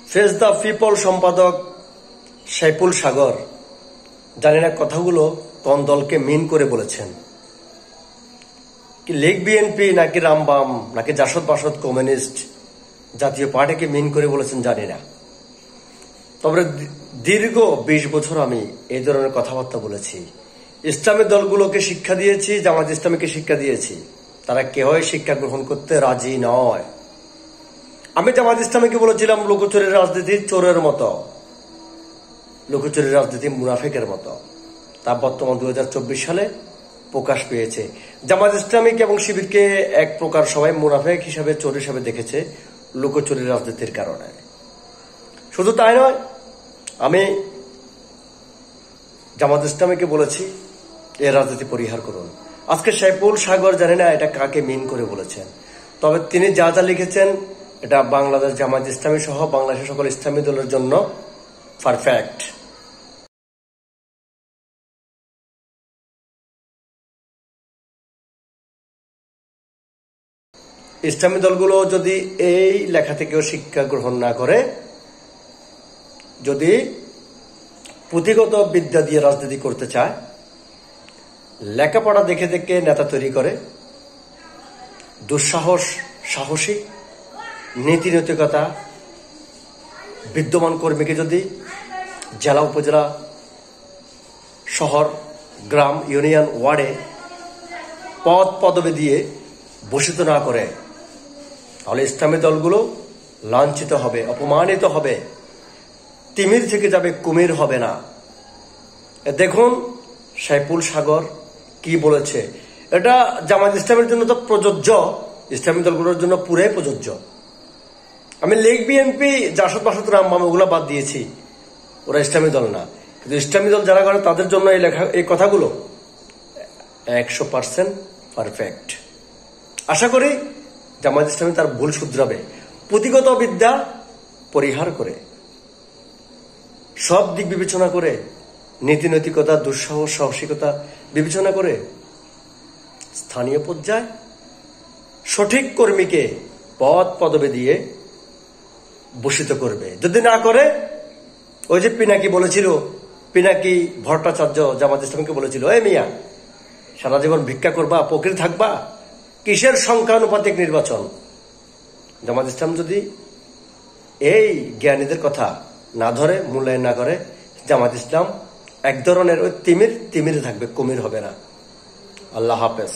Face the people সম্পাদক সাইফুল সাগর জানি না কথাগুলো কোন দলকে মিন করে বলেছেন, কি লীগ বিএনপি নাকি রামবাম নাকি জাসদ বাসদ কমিউনিস্ট জাতীয় পার্টিকে মিন করে বলেছেন জানি না। তবে দীর্ঘ ২০ বছর আমি এই ধরনের কথাবার্তা বলেছি। ইসলামী দলগুলোকে শিক্ষা দিয়েছি, জামাত ইসলামীকে শিক্ষা দিয়েছি, তারা কেউই শিক্ষা গ্রহণ করতে রাজি নয়। আমি জামাত ইসলামীকে বলেছিলাম লুকোচুরির রাজনীতি চোরের মতো, লুকোচুরির রাজনীতি মুনাফিকের মতো। তা বর্তমান 2024 সালে প্রকাশ পেয়েছে। জামাত ইসলামীকে এবং শিবিরকে এক প্রকার সবাই মুনাফিক হিসাবে, চোর হিসাবে দেখেছে লুকোচুরির রাজনীতির কারণে। শুধু তাই নয়, আমি জামাত ইসলামীকে বলেছি এই রাজনীতি পরিহার করুন। আজকে সাইফুল সাগর জানি না এটা কাকে মিন করে বলেছেন, তবে তিনি যা যা লিখেছেন এটা বাংলাদেশ জামাত ইসলামী সহ বাংলাদেশের সকল ইসলামী দলের জন্য পারফেক্ট। ইসলামী দলগুলো যদি এই লেখা থেকেও শিক্ষা গ্রহণ না করে, যদি পুঁথিগত বিদ্যা দিয়ে রাজনীতি করতে চায়, লেখাপড়া দেখে দেখে নেতা তৈরি করে, দুঃসাহস, সাহসী, নীতি নৈতিকতা বিদ্যমান কর্মীকে যদি জেলা, উপজেলা, শহর, গ্রাম, ইউনিয়ন, ওয়ার্ডে পদ পদবি দিয়ে ভূষিত না করে, তাহলে ইসলামী দলগুলো লাঞ্ছিত হবে, অপমানিত হবে, তিমির থেকে যাবে, কুমির হবে না। দেখুন সাইফুল সাগর কি বলেছে, এটা জামাত ইসলামের জন্য তো প্রযোজ্য, ইসলামী দলগুলোর জন্য পুরাই প্রযোজ্য। আমি লীগ বিএনপি জাসদ বাসদ রামবাম ওগুলো বাদ দিয়েছি, ওরা ইসলামী দল না, কিন্তু ইসলামী দল যারা করে তাদের জন্য এই লেখা, এই কথাগুলো 100% পারফেক্ট। আশা করি জামাত ইসলামী তার ভুল শুধরাবে, পুঁথিগত বিদ্যা পরিহার করে, সব দিক বিবেচনা করে, নীতি নৈতিকতা, দুঃসাহস, সাহসিকতা বিবেচনা করে স্থানীয় পর্যায়ে সঠিক কর্মীকে পদ পদবি দিয়ে ভূষিত করবে। যদি না করে, ওই যে পিনাকি বলেছিল, পিনাকি ভট্টাচার্য জামাত ইসলামকে বলেছিল, এ মিয়া সারা জীবন ভিক্ষা করবা, ফকির থাকবা, কিসের সংখ্যানুপাতিক নির্বাচন? জামাত ইসলাম যদি এই জ্ঞানীদের কথা না ধরে, মূল্যায়ন না করে, জামাত ইসলাম এক ধরনের ওই তিমির থাকবে, কুমির হবে না। আল্লাহ হাফেজ।